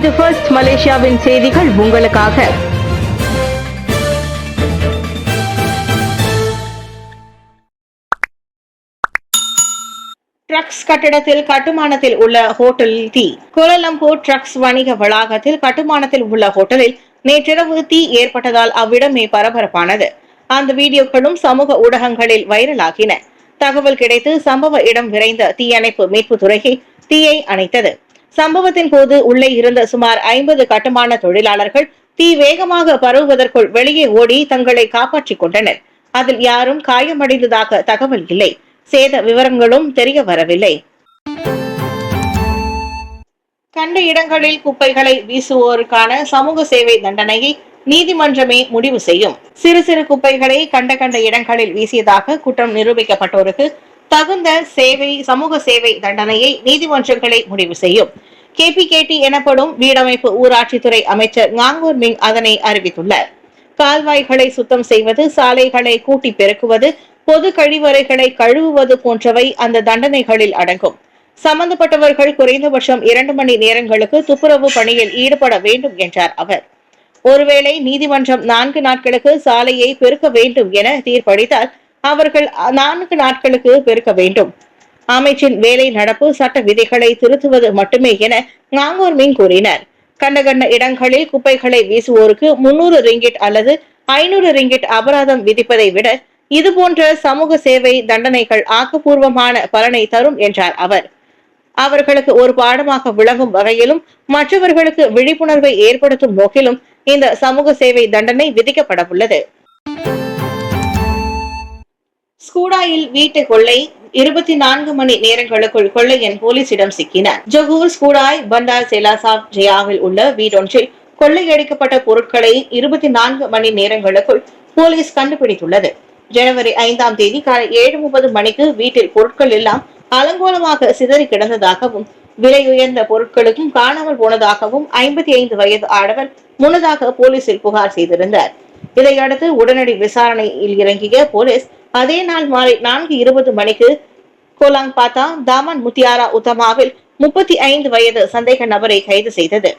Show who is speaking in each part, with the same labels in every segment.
Speaker 1: இது ஃபர்ஸ்ட் மலேசியாவின் செய்திகள் உங்களுக்காக. ட்ரக்ஸ் கட்டிடத்தில் கட்டுமானத்தில் உள்ள ஹோட்டலில் தீ. கோலாலம்பூர் ட்ரக்ஸ் வணிக வளாகத்தில் கட்டுமானத்தில் உள்ள ஹோட்டலில் நேற்றிரவு தீ ஏற்பட்டதால் அவ்விடமே பரபரப்பானது. அந்த வீடியோக்களும் சமூக ஊடகங்களில் வைரலாகின. தகவல் கிடைத்து சம்பவ இடம் விரைந்த தீயணைப்பு மீட்பு துறையை தீயை அணைத்தது. சம்பவத்தின் போது உள்ளே இருந்த சுமார் 50 கட்டுமான தொழிலாளர்கள் தீ வேகமாக பரவுவதற்குள் வெளியே ஓடி தங்களை காப்பாற்றிக் கொண்டனர். அதில் யாரும் காயமடைந்ததாக தகவல் இல்லை. சேத விவரங்களும் தெரிய வரவில்லை. கண்ட இடங்களில் குப்பைகளை வீசுவோருக்கான சமூக சேவை தண்டனையை நீதிமன்றமே முடிவு செய்யும். சிறு சிறு குப்பைகளை கண்ட இடங்களில் வீசியதாக குற்றம் நிரூபிக்கப்பட்டோருக்கு தகுந்த சமூக சேவை தண்டனையை நீதிமன்றங்களை முடிவு செய்யும். KPKT எனப்படும் வீடமைப்பு ஊராட்சித்துறை அமைச்சர் ஞாங்கூர் மிங் அதனை அறிவித்துள்ளார். கால்வாய்களை சுத்தம் செய்வது, சாலைகளை கூட்டி பெருக்குவது, பொது கழிவறைகளை கழுவுவது போன்றவை அந்த தண்டனைகளில் அடங்கும். சம்பந்தப்பட்டவர்கள் குறைந்தபட்சம் 2 மணி நேரங்களுக்கு துப்புரவு பணியில் ஈடுபட வேண்டும் என்றார் அவர். ஒருவேளை நீதிமன்றம் 4 நாட்களுக்கு சாலையை பெருக்க வேண்டும் என தீர்ப்பளித்தால் அவர்கள் 4 நாட்களுக்கு பெருக்க வேண்டும். அமைச்சின் வேலை நடப்பு சட்ட விதிகளை திருத்துவது மட்டுமே என ஞாங்கூர் மிங் கூறினார். கண்ட இடங்களில் குப்பைகளை வீசுவோருக்கு 300 ரிங்கிட் அல்லது 500 ரிங்கிட் அபராதம் விதிப்பதை விட இதுபோன்ற சமூக சேவை தண்டனைகள் ஆக்கப்பூர்வமான பலனை தரும் என்றார் அவர். அவர்களுக்கு ஒரு பாடமாக விளங்கும் வகையிலும் மற்றவர்களுக்கு விழிப்புணர்வை ஏற்படுத்தும் நோக்கிலும் இந்த சமூக சேவை தண்டனை விதிக்கப்பட உள்ளது. ஸ்கூடாயில் வீட்டு கொள்ளை 24 மணி நேரங்களுக்குள் கொள்ளையன் போலீசிடம் சிக்கினார். ஜொகூர் ஸ்கூடாய் பண்டார் செலாசாப் ஜெயாவில் உள்ள வீடொன்றில் கொள்ளையடிக்கப்பட்ட பொருட்களை 24 மணி நேரங்களுக்குள் போலீஸ் கண்டுபிடித்துள்ளது. ஜனவரி 5ஆம் தேதி காலை 7:30 மணிக்கு வீட்டில் பொருட்கள் எல்லாம் அலங்கோலமாக சிதறி கிடந்ததாகவும் விலை உயர்ந்த பொருட்களுக்கும் காணாமல் போனதாகவும் 55 வயது ஆடவர் முன்னதாக போலீசில் புகார் செய்திருந்தார். இதையடுத்து உடனடி விசாரணையில் இறங்கிய போலீஸ் அதே நாள் மாலை 4:20 மணிக்கு கோலாங் பாத்தா தாமன் முத்தியாரா உத்தமாவில் 35 வயது சந்தேக நபரை கைது செய்தது.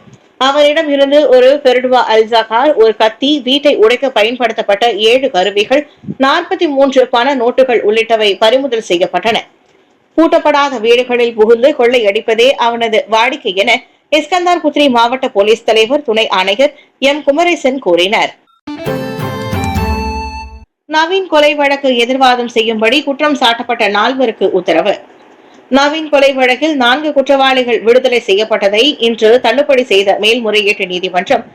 Speaker 1: அவரிடம் இருந்து ஒரு பெருடுவா அல்சா கார், ஒரு கத்தி, வீட்டை உடைக்க பயன்படுத்தப்பட்ட 7 கருவிகள், 43 பண நோட்டுகள் உள்ளிட்டவை பறிமுதல் செய்யப்பட்டன. பூட்டப்படாத வீடுகளில் புகுந்து கொள்ளையடிப்பதே அவனது வாடிக்கை என இஸ்கந்தார் புத்ரி மாவட்ட போலீஸ் தலைவர் துணை ஆணையர் எம் குமரேசன் கூறினார். நவீன் கொலை வழக்கு எதிர்வாதம் செய்யும்படி குற்றம் சாட்டப்பட்ட 4 உத்தரவு. நவீன் கொலை வழக்கில் 4 குற்றவாளிகள் விடுதலை செய்யப்பட்டதை இன்று தள்ளுபடி செய்த மேல்முறையீட்டு நீதிமன்றம்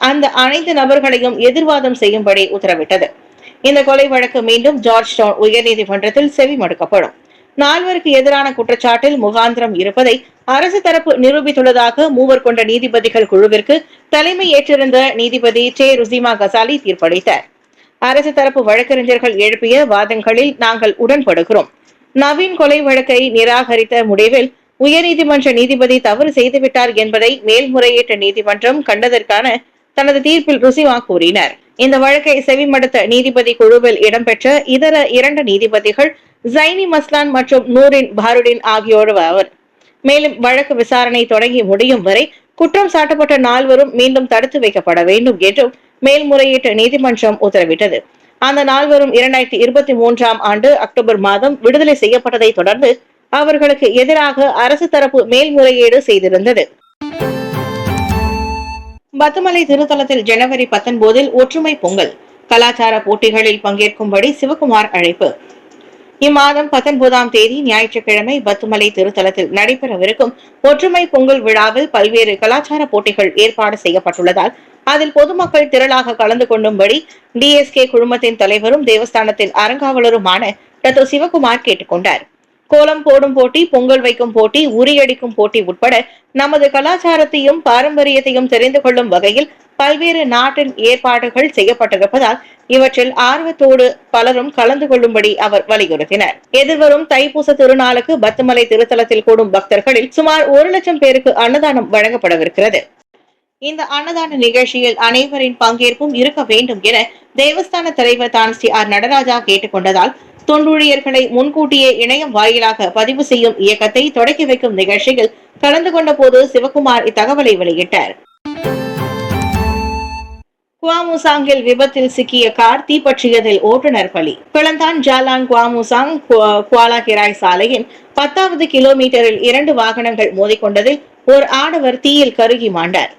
Speaker 1: அந்த அனைத்து நபர்களையும் எதிர்வாதம் செய்யும்படி உத்தரவிட்டது. இந்த கொலை வழக்கு மீண்டும் ஜார்ஜ் டவுன் உயர்நீதிமன்றத்தில் செவிமடுக்கப்படும். 4 எதிரான குற்றச்சாட்டில் முகாந்திரம் இருப்பதை அரசு தரப்பு நிரூபித்துள்ளதாக 3 கொண்ட நீதிபதிகள் குழுவிற்கு தலைமை ஏற்றிருந்த நீதிபதி டே ருசிமா கசாலி தீர்ப்பளித்தார். அரசு தரப்பு வழக்கறிஞர்கள் எழுப்பிய வாதங்களில் நாங்கள் உடன்படுகிறோம். நவீன் கொலை வழக்கை நிராகரித்த முடிவில் உயர்நீதிமன்ற நீதிபதி தவறு செய்துவிட்டார் என்பதை மேல்முறையீட்டு நீதிமன்றம் கண்டதற்கான தனது தீர்ப்பில் ருசிமா கூறினார். இந்த வழக்கை செவிமடுத்த நீதிபதி குழுவில் இடம்பெற்ற இதர 2 நீதிபதிகள் ஜைனி மஸ்லான் மற்றும் நூரின் பாருடின் ஆகியோர் அவர். மேலும் வழக்கு விசாரணை தொடங்கி முடியும் வரை குற்றம் சாட்டப்பட்ட 4 மீண்டும் தடுத்து வைக்கப்பட வேண்டும் என்றும் மேல்முறையீட்டு நீதிமன்றம் உத்தரவிட்டது. அந்த 4 2023ஆம் ஆண்டு அக்டோபர் மாதம் விடுதலை செய்யப்பட்டதை தொடர்ந்து அவர்களுக்கு எதிராக அரசு தரப்பு மேல்முறையீடு செய்திருந்தது. பத்துமலை திருத்தலத்தில் ஜனவரி 19 ஒற்றுமை பொங்கல் கலாச்சார போட்டிகளில் பங்கேற்கும்படி சிவகுமார் அழைப்பு. இம்மாதம் 19ஆம் தேதி ஞாயிற்றுக்கிழமை பத்துமலை திருத்தலத்தில் நடைபெறவிருக்கும் ஒற்றுமை பொங்கல் விழாவில் பல்வேறு கலாச்சார போட்டிகள் ஏற்பாடு செய்யப்பட்டுள்ளதால் அதில் பொதுமக்கள் திரளாக கலந்து கொள்ளும்படி DSK குழுமத்தின் தலைவரும் தேவஸ்தானத்தின் அறங்காவலருமான டாக்டர் சிவகுமார் கேட்டுக்கொண்டார். கோலம் போடும் போட்டி, பொங்கல் வைக்கும் போட்டி, உரியடிக்கும் போட்டி உட்பட நமது கலாச்சாரத்தையும் பாரம்பரியத்தையும் தெரிந்து கொள்ளும் வகையில் பல்வேறு நாட்டின் ஏற்பாடுகள் செய்யப்பட்டிருப்பதால் இவற்றில் ஆர்வத்தோடு பலரும் கலந்து கொள்ளும்படி அவர் வலியுறுத்தினார். எதிர்வரும் தைப்பூச திருநாளுக்கு பத்துமலை திருத்தலத்தில் கூடும் பக்தர்களில் சுமார் 1 லட்சம் பேருக்கு அன்னதானம் வழங்கப்படவிருக்கிறது. இந்த அன்னதான நிகழ்ச்சியில் அனைவரின் பங்கேற்பும் இருக்க வேண்டும் என தேவஸ்தான தலைவர் தான் ஸ்ரீ ஆர் நடராஜா கேட்டுக்கொண்டதால் தொண்டூழியர்களை முன்கூட்டியே இணையம் வாயிலாக பதிவு செய்யும் இயக்கத்தை தொடக்கி வைக்கும் நிகழ்ச்சியில் கலந்து கொண்ட போது சிவக்குமார் இத்தகவலை வெளியிட்டார். குவாமுசாங்கில் விபத்தில் சிக்கிய கார் தீப்பற்றியதில் ஓட்டுநர் பலி. பிளந்தான் ஜாலான் குவாமுசாங் குவாலாகிராய் சாலையின் 10வது கிலோமீட்டரில் 2 வாகனங்கள் மோதிக்கொண்டதில் ஒரு ஆடவர் தீயில் கருகி மாண்டார்.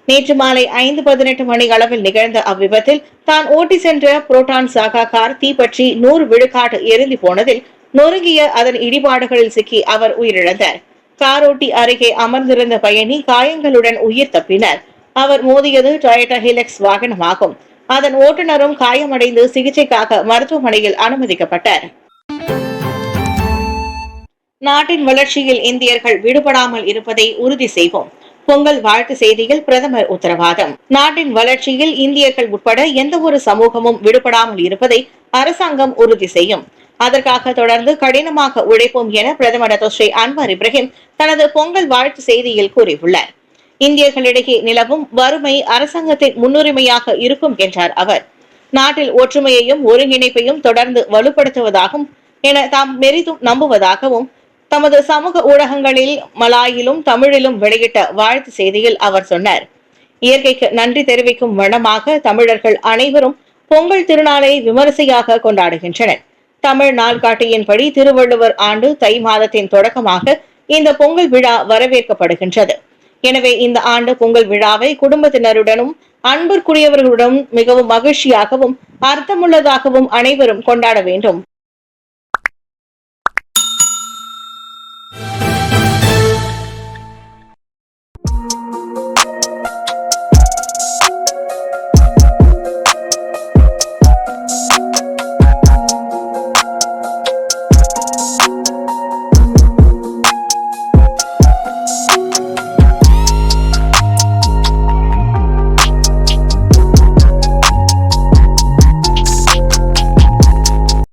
Speaker 1: நேற்று மாலை 5:18 மணி அளவில் நிகழ்ந்த அவ்விபத்தில் தான் ஓட்டி சென்ற புரோட்டான் சாகா கார் தீப்பற்றி 100 விழுக்காடு எரிந்து போனதில் நொறுங்கிய அதன் இடிபாடுகளில் சிக்கி அவர் உயிரிழந்தார். காரோட்டி அருகே அமர்ந்திருந்த பயணி காயங்களுடன் உயிர் தப்பினார். அவர் மோதியது டொயோட்டா ஹிலக்ஸ் வாகனமாகும். அதன் ஓட்டுநரும் காயமடைந்து சிகிச்சைக்காக மருத்துவமனையில் அனுமதிக்கப்பட்டார். நாட்டின் வளர்ச்சியில் இந்தியர்கள் விடுபடாமல் இருப்பதை உறுதி செய்வோம். பொங்கல் வாழ்த்து செய்தியில் பிரதமர் உத்தரவாதம். நாட்டின் வளர்ச்சியில் இந்தியர்கள் உட்பட எந்த ஒரு சமூகமும் விடுபடாமல் இருப்பதை அரசாங்கம் உறுதி செய்யும். அதற்காக தொடர்ந்து கடினமாக உழைப்போம் என பிரதமர் டாக்டர் அன்வார் இப்ராஹிம் தனது பொங்கல் வாழ்த்து செய்தியில் கூறியுள்ளார். இந்தியர்களிடையே நிலவும் வறுமை அரசாங்கத்தின் முன்னுரிமையாக இருக்கும் என்றார் அவர். நாட்டில் ஒற்றுமையையும் ஒருங்கிணைப்பையும் தொடர்ந்து வலுப்படுத்துவதாகவும் என தாம் பெரிதும் நம்புவதாகவும் தமது சமூக ஊடகங்களில் மலாயிலும் தமிழிலும் வெளியிட்ட வாழ்த்து செய்தியில் அவர் சொன்னார். இயற்கைக்கு நன்றி தெரிவிக்கும் வண்ணமாக தமிழர்கள் அனைவரும் பொங்கல் திருநாளை விமரிசையாக கொண்டாடுகின்றனர். தமிழ் நாள்காட்டியின்படி திருவள்ளுவர் ஆண்டு தை மாதத்தின் தொடக்கமாக இந்த பொங்கல் விழா வரவேற்கப்படுகின்றது. எனவே இந்த ஆண்டு பொங்கல் விழாவை குடும்பத்தினருடனும் அன்பிற்குரியவர்களுடன் மிகவும் மகிழ்ச்சியாகவும் அர்த்தமுள்ளதாகவும் அனைவரும் கொண்டாட வேண்டும்.